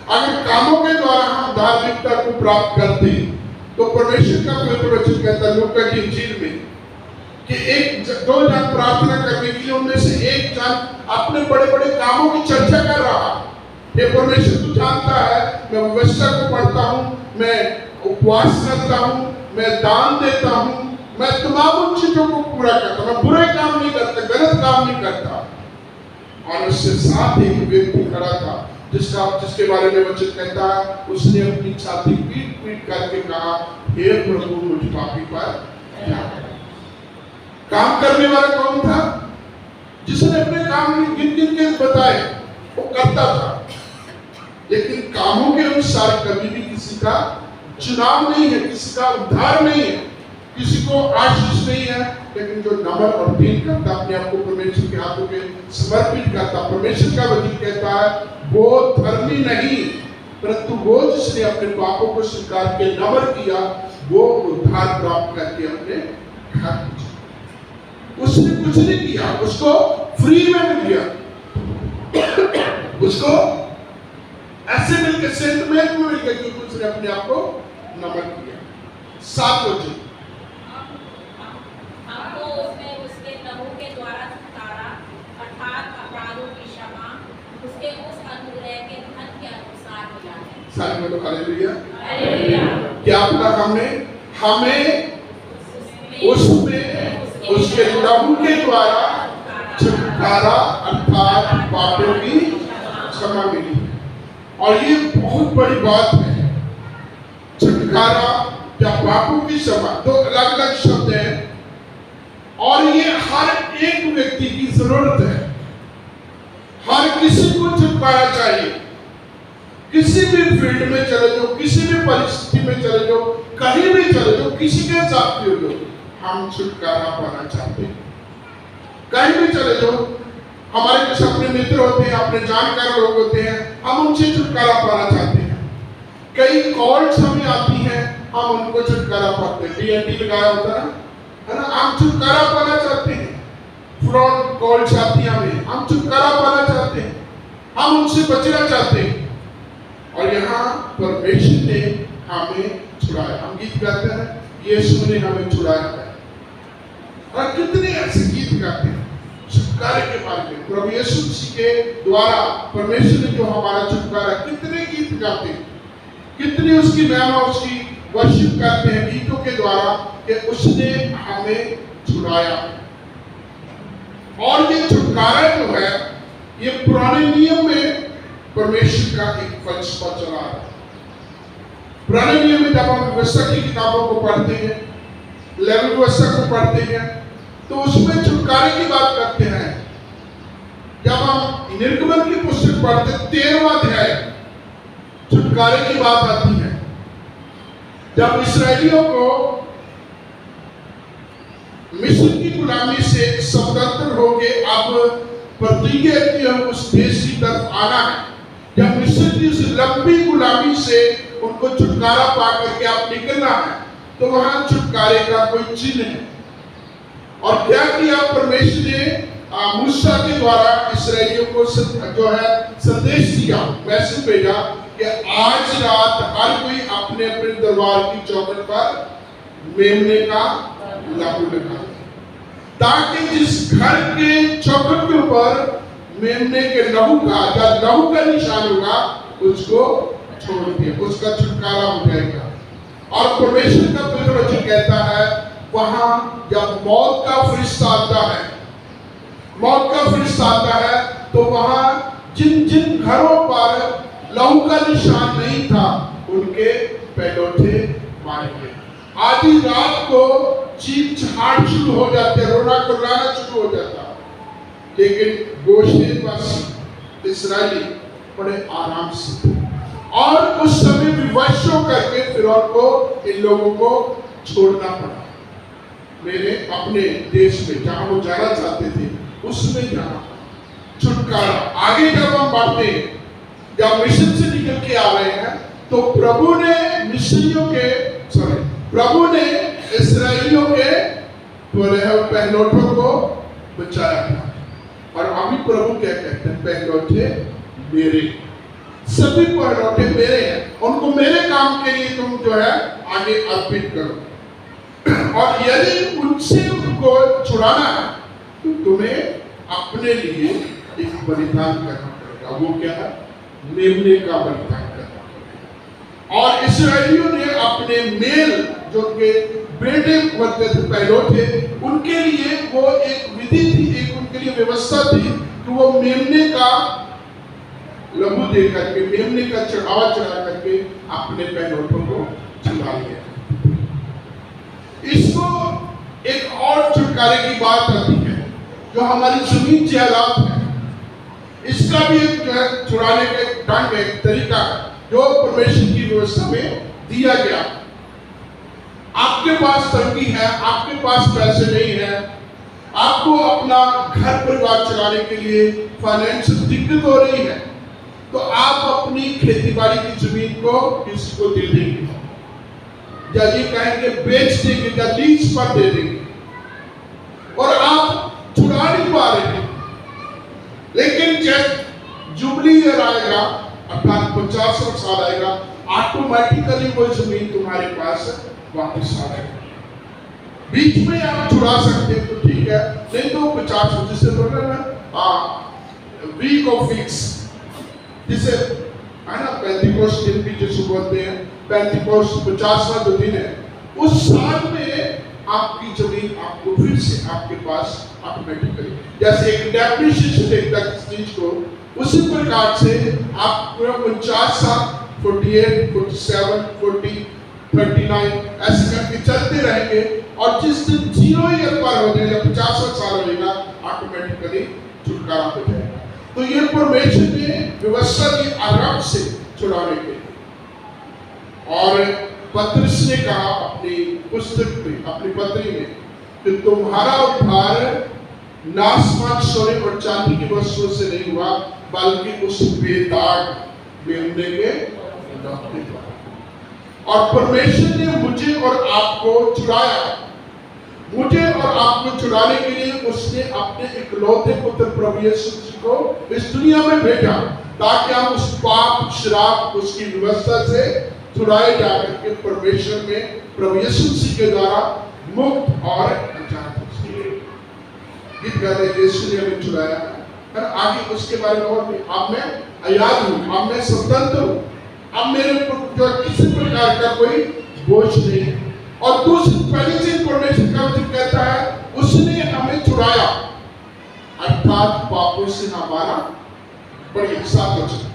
अगर कामों के द्वारा हम धार्मिकता को प्राप्त करते हैं तो परमेश्वर का पवित्र वचन कहता है लूका की इंजील में कि दो जन प्रार्थना करने के लिए उनमें से एक जन अपने बड़े बड़े कामों की चर्चा कर रहा है। ये परमेश्वर तू जानता है, मैं व्यवस्था को पढ़ता हूँ, मैं उपवास करता हूँ, मैं दान देता हूँ, मैं तमाम उन चीजों को पूरा करता, मैं बुरे काम नहीं करता, गलत काम नहीं करता। और उससे साथ एक व्यक्ति खड़ा था जिसके बारे में वचन कहता है उसने अपनी छाती पीट पीट करके कहा, हे प्रभु मुझ पापी पर ध्यान दे। काम करने वाला कौन था? जिसने अपने काम गिन गिन के बताए, वो करता था, लेकिन कामों के अनुसार कभी भी किसी का चुनाव नहीं है, किसी का उद्धार नहीं है, किसी को आशीष नहीं है। लेकिन जो नम्र और दीन करता, अपने आप को परमेश्वर के हाथों में समर्पित करता, परमेश्वर का वचन कहता है वो धर्मी नहीं, परंतु वो जिसने अपने पापों को स्वीकार के नम्र किया, वो उद्धार प्राप्त करके अपने घर पहुंचा। उसने कुछ नहीं किया, उसको फ्री में मिल गया, उसको ऐसे मिलकर सेंट में मिल गया क्योंकि उसने अपने आप को नम्र किया। 7 वचन, हमको उसमें उसके प्रभु के द्वारा छुटकारा अर्थात अपराधों की क्षमा उसके उस अनुग्रह के धन के अनुसार मिला है। सारे बोलो हालेलुया। हालेलुया। क्या पता हमें उसमें उसके प्रभु के द्वारा छुटकारा अर्थात पापों की क्षमा मिली। और ये बहुत बड़ी बात है, छुटकारा या पापों की क्षमा, दो अलग अलग शब्द हैं और ये हर एक व्यक्ति की जरूरत है। हर किसी को छुटकारा चाहिए, किसी भी फील्ड में चले जाओ, किसी भी परिस्थिति में चले जाओ, कहीं भी चले जाओ, किसी के साथ भी हो जाओ, हम छुटकारा पाना चाहते हैं। कहीं भी चले जाओ, हमारे कुछ अपने मित्र होते हैं, अपने जानकार लोग होते हैं, हम उनसे छुटकारा पाना चाहते हैं। कई कॉल्स हमें आती हैं, हम उनको छुटकारा पाते हैं। डीएनटी लगाया होता है ना, हम छुटकारा पाना चाहते हैं। फ्रॉड कॉल्स आती है हमें, हम छुटकारा पाना चाहते हैं, हम उनसे बचना चाहते हैं। और यहाँ परमेश्वर ने हमें छुड़ाया। हम गीत गाते हैं, यीशु ने हमें छुड़ाया है। और कितने ऐसे गीत गाते हैं छुटकारे के बारे में, प्रभु यीशु मसीह के द्वारा परमेश्वर ने जो हमारा छुटकारा, कितने गीत गाते हैं, कितनी उसकी महिमा, उसकी वर्शिप करते हैं गीतों के द्वारा कि उसने हमें छुड़ाया। और ये छुटकारा जो है, ये पुराने नियम में परमेश्वर का एक फलसफा चला है। पुराने नियम में जब हम व्यवस्था की किताबों को पढ़ते हैं, लेवी व्यवस्था को पढ़ते हैं, तो उसमें छुटकारे की बात करते हैं। जब हम निर्गमन की पुस्तक पढ़ते हैं, 13वां अध्याय, छुटकारे की बात आती है। जब इस्राएलियों को गुलामी से स्वतंत्र होके अब प्रतिज्ञा की उस देश की तरफ आना है। जब मिस्र की उस लंबी गुलामी से उनको छुटकारा पा करके आप निकलना है, तो वहां छुटकारे का कोई चिन्ह है। और क्या किया परमेश्वर ने मूसा के द्वारा इस्राएलियों को जो है संदेश दिया, मैसेज भेजा कि आज रात हर कोई अपने अपने दरबार की चौखट पर मेमने का लहू लगा, ताकि जिस घर के चौखट के ऊपर मेमने के लहू का या लहू का निशान होगा उसको छोड़ दिया, उसका छुटकारा हो जाएगा। और परमेश्वर का पवित्र वचन कहता है वहां जब मौत का फरिश्ता आता है, मौत का फरिश्ता आता है, तो वहां जिन जिन घरों पर लहू का निशान नहीं था उनके पैलोठे मारे गए। आधी रात को चीख चहाट शुरू हो जाते, रोना कुर्राना शुरू हो जाता, लेकिन गोशेनवासी इस्राएली बड़े आराम से थे। और उस समय विवशों करके फिरौन को इन लोगों को छोड़ना पड़ा। मेरे अपने देश में जहां वो जाना चाहते थे उसमें जाना छुटकारा। आगे जब हम बढ़ते हैं, जब मिस्र से निकल के आ रहे हैं, तो प्रभु ने इस्राएलियों के पहलौठों को बचाया था। और अभी प्रभु क्या कहते हैं, पहलौठे मेरे, सभी पहलौठे मेरे हैं, उनको मेरे काम के लिए तुम जो है आगे अर्पित करो। और यदि उनसे उनको छुड़ाना है तो तुम्हें अपने लिए एक बलिदान करना पड़ेगा। वो क्या है, मेमने का बलिदान करना पड़ेगा। और इस्राएलियों ने अपने मेल जो के बेटे बनते थे पहलौठे, उनके लिए वो एक विधि थी, एक उनके लिए व्यवस्था थी कि वो मेमने का लहू दे करके, मेमने का चढ़ावा चढ़ा करके अपने पहलौठों को छुड़ा लिया। इसको एक और छुटकारे की बात आती है जो हमारी जमीन जायदाद है, इसका भी एक जो है छुड़ाने का एक ढंग है, तरीका है जो परमेश्वर की व्यवस्था में दिया गया। आपके पास तंगी है, आपके पास पैसे नहीं है, आपको अपना घर परिवार चलाने के लिए फाइनेंशियल दिक्कत हो रही है, तो आप अपनी खेती-बाड़ी की जमीन को किसी को दे देंगे, या ये कहेंगे बेच देंगे, या लीज पर दे देंगे, और आप छुड़ा नहीं पा रहे हैं। लेकिन जब जुबली ईयर आएगा, अर्थात 50 साल आएगा, ऑटोमेटिकली वो जमीन तुम्हारे पास वापस आ जाएगी। बीच में आप छुड़ा सकते हैं तो ठीक है, नहीं तो 50 जिसे बोल रहे हैं वीक ऑफ फिक्स, जिसे है ना, 35 दिन भी जिसे बोलते हैं, 35 50वां जो दिन है, उस साल में आपकी जमीन आपको फिर से आपके पास ऑटोमेटिकली, जैसे एक डेप्रिसिएशन देखता है चीज को, उसी प्रकार से आप 49 साल 48 47 40 39 ऐसे करके चलते रहेंगे, और जिस दिन 0 ईयर पर हो जाएगा, 50 साल होगा, ऑटोमेटिकली छुटकारा हो जाएगा। तो ये परमेश्वर ने व्यवस्था की आराम से छुड़ाने के लिए। और पतरस ने कहा अपनी पुस्तक में, अपनी पत्री में, कि तुम्हारा उद्धार नासमान सोने और चांदी की वस्तुओं से नहीं हुआ, बल्कि उस बेदाग मेमने के लहू के द्वारा। और परमेश्वर ने मुझे और आपको छुड़ाया, मुझे और आपको छुड़ाने के लिए उसने अपने इकलौते पुत्र प्रभु यीशु को इस दुनिया में भेजा, ताकि हम उस पाप श्राप उसकी व्यवस्था से छुड़ाए जा करके परमेश्वर में प्रभु यीशु मसीह के द्वारा मुक्त और आजाद हो सके। गीत गाते यीशु ने हमें छुड़ाया, और आगे उसके बारे में और भी, अब मैं आजाद हूँ, अब मैं स्वतंत्र हूँ, अब मेरे ऊपर जो किसी प्रकार का कोई बोझ नहीं। और दूसरी पहली चीज परमेश्वर का वचन कहता है, उसने हमें छुड़ाया, अर्थात पापों से हमारा बड़ी साथ वचन,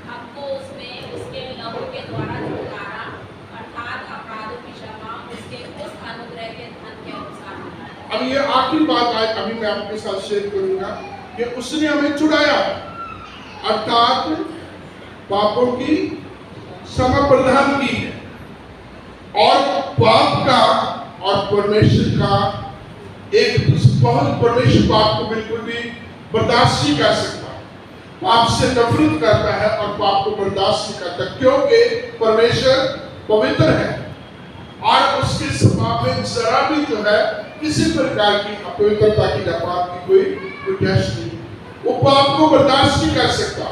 हमको उसमें उसके लहू के द्वारा छुटकारा, अर्थात अपराधों की क्षमा, उसके उस अनुग्रह के धन के अनुसार। अब ये आखिरी बात आज अभी मैं आपके साथ शेयर करूंगा कि उसने हमें छुड़ाया, अर्थात पापों की क्षमा प्रदान की है, और पाप का और परमेश्वर का एक बहुत परमेश्वर पाप को बिल्कुल भी बर्दाश्त नहीं कर सकता, पाप से नफरत करता है और पाप को बर्दाश्त नहीं करता, क्योंकि परमेश्वर पवित्र है और उसके स्वभाव में जरा भी जो है किसी प्रकार की अपवित्रता की या पाप की कोई गुंजाइश नहीं, वो पाप को बर्दाश्त नहीं कर सकता।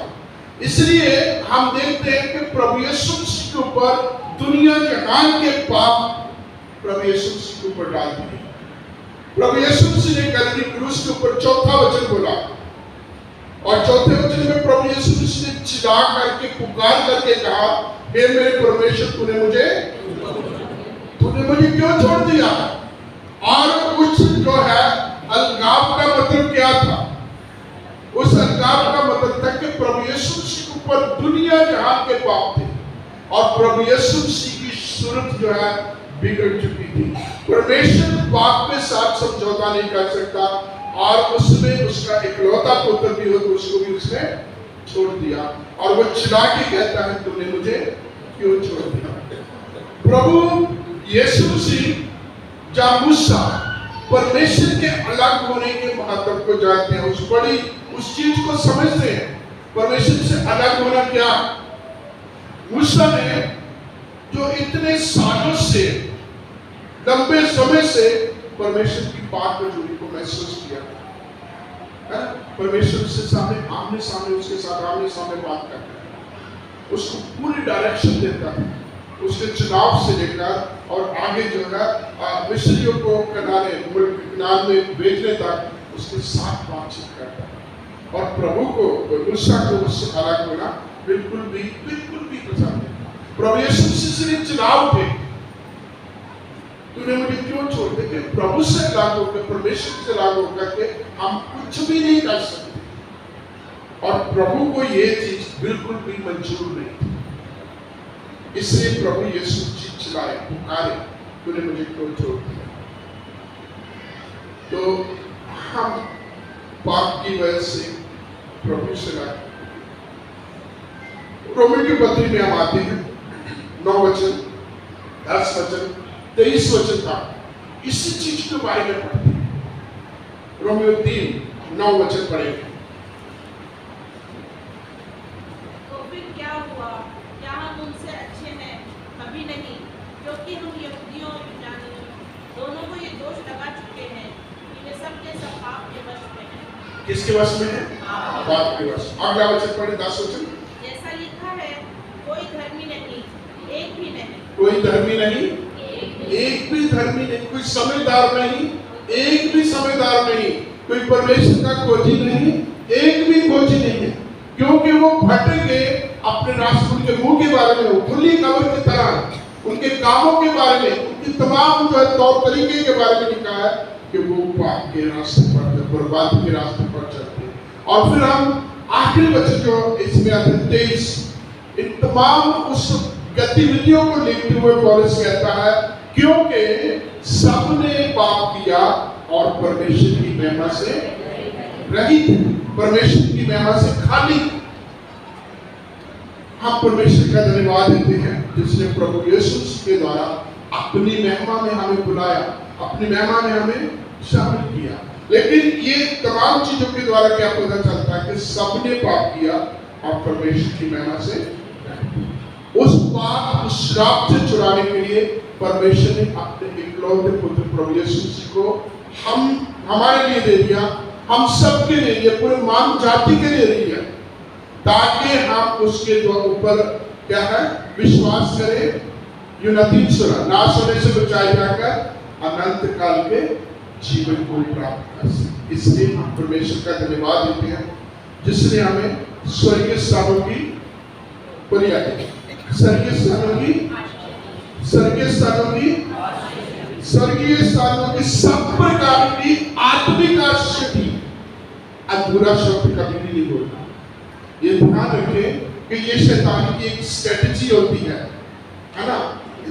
इसलिए हम देखते हैं कि प्रभु यीशु मसीह के ऊपर दुनिया जहान के पाप प्रभु यीशु मसीह के ऊपर डाल दिए। प्रभु यीशु मसीह ने कलवरी क्रूस के ऊपर चौथा वचन बोला और चौथे वचन में प्रभु यीशु मसीह ने चिल्ला करके पुकार करके कहा, हे मेरे परमेश्वर तूने मुझे क्यों छोड़ दिया। और उस जो है अलगाव का मतलब क्या था, उस अलगाव का मतलब था कि प्रभु यीशु मसीह के ऊपर दुनिया जहान के पाप थे और प्रभु यीशु मसीह की सूरत जो है बिगड़ चुकी थी। परमेश्वर पाप के साथ समझौता नहीं कर सकता और उसमें उसका इकलौता पुत्र भी हो तो उसको भी उसने छोड़ दिया और वो चिल्ला के कहता है, तूने मुझे क्यों छोड़ दिया। प्रभु यीशु मसीह जब मूसा परमेश्वर के अलग होने के महत्व को जानते हैं, उस चीज को समझते हैं, परमेश्वर से अलग होना क्या। मूसा ने जो इतने सालों से लंबे समय से परमेश्वर की बात को जुड़ी को महसूस किया, परमेश्वर से सामने आमने सामने उसके साथ आमने सामने बात करता है, उसको पूरी डायरेक्शन देता है, उसके चुनाव से लेकर और आगे जो है मिस्रियों को कनान में भेजने तक उसके साथ बातचीत करता है। और प्रभु को मूसा को उससे अलग होना बिल्कुल भी पसंद नहीं। प्रभु यीशु मसीह ने चुनाव थे, तूने मुझे क्यों छोड़ दे कि प्रभु से अलग होकर, परमेश्वर से अलग होकर के हम कुछ भी नहीं कर सकते और प्रभु को ये चीज बिल्कुल भी मंजूर नहीं थी। इसलिए प्रभु यीशु चिल्लाए, पुकारे, तूने मुझे क्यों छोड़ दिया। तो हम पाप की वजह से प्रभु से अलग। रोमी की पत्री में हम आते हैं, 9 वचन 10 वचन 23 वचन था, इसी चीज के बारे में पढ़ते हैं। रोमियो 3:9 वचन पढ़ेंगे। तो फिर क्या हुआ, क्या हम उनसे अच्छे हैं? कभी नहीं, क्योंकि हम यहूदियों और यूनानियों दोनों को ये दोष लगा चुके हैं कि वे सब के सब पाप के वश में हैं। किसके वश में है? पाप के वश। अगला वचन पढ़े, 10 वचन। जैसा लिखा है, कोई धर्मी नहीं, एक भी नहीं। कोई धर्मी नहीं, एक भी धर्मी नहीं, कोई समझदार नहीं, एक भी समझदार नहीं, कोई परमेश्वर का खोजी नहीं, एक भी खोजी नहीं है, क्योंकि वो भटक गए अपने रास्ते के मुंह के बारे में, खुली खबर की तरह उनके कामों के बारे में, उनकी तमाम जो है तौर तरीके के बारे में लिखा है कि वो पाप के रास्ते पर, बर्बादी के रास्ते पर चलते हैं। और फिर हम आखिरी वचन जो इसमें आते 23, इन तमाम उस गतिविधियों को लिखते हुए पौलुस कहता है, क्योंकि सबने पाप किया और परमेश्वर की महिमा से रहित, परमेश्वर की महिमा से खाली। हम परमेश्वर का धन्यवाद देते हैं जिसने प्रभु यीशु के द्वारा अपनी महिमा में हमें बुलाया, अपनी महिमा में हमें शामिल किया। लेकिन ये तमाम चीजों के द्वारा क्या पता चलता है कि सबने पाप किया और परमेश्वर की महिमा से, उस पाप उस श्राप से छुड़ाने के लिए परमेश्वर ने अपने इकलौते पुत्र प्रभु यीशु को हमारे लिए दे दिया, हम सब के लिए, पूरे मानव जाति के लिए दे दिया, ताकि हम उसके जो ऊपर क्या है विश्वास करें, नाश होने से बचाए जाकर अनंत काल के जीवन को प्राप्त कर सके। इसलिए हम परमेश्वर का धन्यवाद देते हैं जिसने हमें स्वर्गीय स्थानों की परिया दी, स्वर्गीय स्थानों की सब प्रकार की आत्मिक आशीष दी। अधूरा शब्द कभी नहीं बोलना, ये ध्यान रखें कि ये शैतान की एक स्ट्रेटजी होती है ना,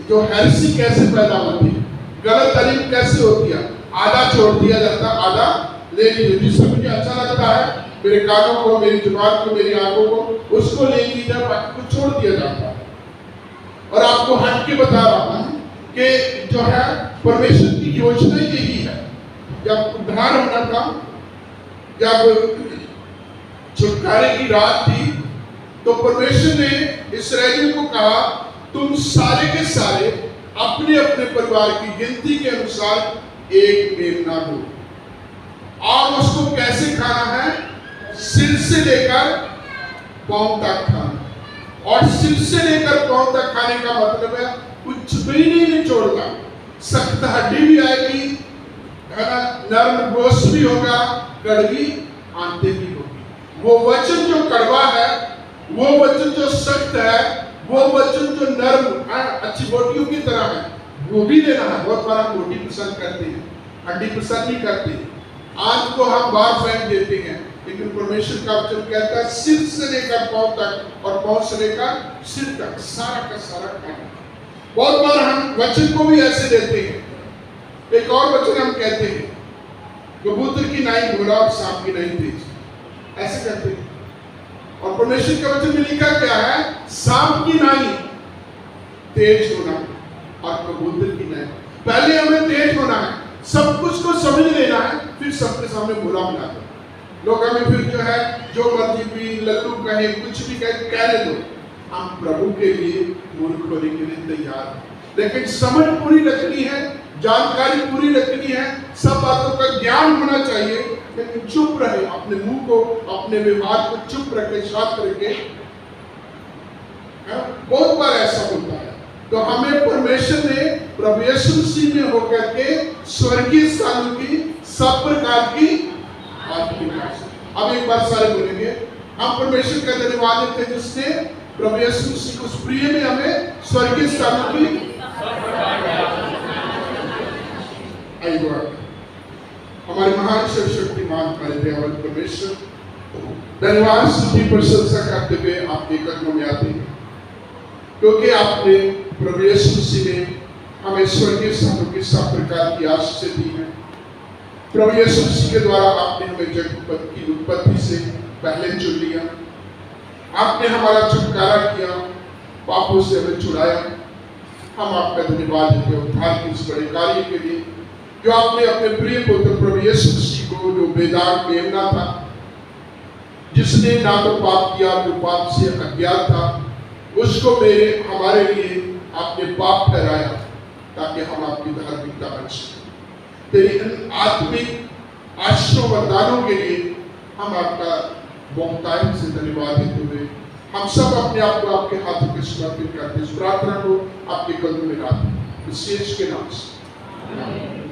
जो हेरेसी कैसे पैदा होती है, गलत तालीम कैसे होती है, आधा छोड़ दिया जाता, आधा ले लीजिए, जिससे मुझे अच्छा लगता है मेरे कानों को, मेरी जुबान को, मेरी आंखों को, उसको ले लीजिए, बाकी को छोड़ दिया जाता है। और आपको हट के बता रहा हूं कि जो है परमेश्वर की योजना यही है जब उद्धार होना था, जब छुटकारे की रात थी, तो परमेश्वर ने इस्राएलियों को कहा तुम सारे के सारे अपने अपने परिवार की गिनती के अनुसार एक मेमना दो, और उसको कैसे खाना है? सिर से लेकर पांव तक खाना। और सिर से लेकर पांव तक खाने का मतलब है कुछ भी नहीं छोड़ना। सख्त हड्डी भी आएगी, है ना, नर्म गोश्त भी होगा, कड़वी आंतें भी होगी। वो वचन जो कड़वा है, वो वचन जो सख्त है, वो वचन जो नर्म अच्छी बोटियों की तरह है, वो भी देना है। बहुत बार हम बोटी पसंद करते हैं, हड्डी पसंद नहीं करते, आंत को हम बाहर फेंक देते हैं, लेकिन परमेश्वर का वचन कहता है सिर से लेकर पांव तक और पांव से लेकर सिर तक सारा का सारा खाना। बहुत बार हम वचन को भी ऐसे देते हैं। एक और वचन हम कहते हैं, कबूतर की नाई घोड़ा और सांप की नाई तेज, ऐसे कहते हैं। और परमेश्वर के वचन में लिखा क्या है? सांप की नाई तेज होना और कबूतर की नाई। पहले हमें तेज होना है, सब कुछ को समझ लेना है, फिर सबके सामने बुरा बना दो। लोग हमें फिर जो है जो मर्जी भी लल्लू कहे, कुछ भी कहे, कहने दो। हम प्रभु के लिए मूर्ख होने के लिए तैयार हैं, लेकिन समझ पूरी रखनी है, जानकारी पूरी रखनी है, सब बातों का ज्ञान होना चाहिए, लेकिन चुप रहे, अपने मुंह को, अपने व्यवहार को चुप रखे, शांत रखे। बहुत बार ऐसा होता है। तो हमें परमेश्वर ने प्रभु यीशु मसीह में होकर के स्वर्गीय स्थानों की सब प्रकार की आत्मिक। अब एक बार सारे बोलेंगे, हम परमेश्वर का धन्यवाद देते हैं जिसने प्रभु यीशु मसीह को उस प्रिय में हमें स्वर्गीय स्थानों की। हमारे महान सर्वशक्तिमान हमारे दयावान परमेश्वर, धन्यवाद स्तुति प्रशंसा करते हुए आपके कदमों में आते हैं, क्योंकि आपने प्रभु यीशु मसीह में हमें स्वर्गीय स्थानों की सब प्रकार की आशीष दी है। प्रभु यीशु मसीह के द्वारा आपने हमें जगत की उत्पत्ति से पहले चुन लिया, आपने हमारा छुटकारा किया, पापों से हमें छुड़ाया। हम आपका धन्यवाद देते हैं उद्धार के इस बड़े कार्य के लिए जो आपने अपने प्रिय पुत्र प्रभु यीशु मसीह को, जो बेदाग मेमना था, जिसने ना तो पाप किया, जो पाप से अज्ञात था, उसको हमारे लिए आपने पाप ठहराया ताकि हम आपकी धार्मिकता बन सकें। तेरी इन आत्मिक आशीषों वरदानों के लिए हम आपका बहुतायत से धन्यवाद देते हुए हम सब अपने आप को आपके हाथों में समर्पित करते हैं। इस प्रार्थना को आपके कदमों में डालते हैं, विशेष के नाम से।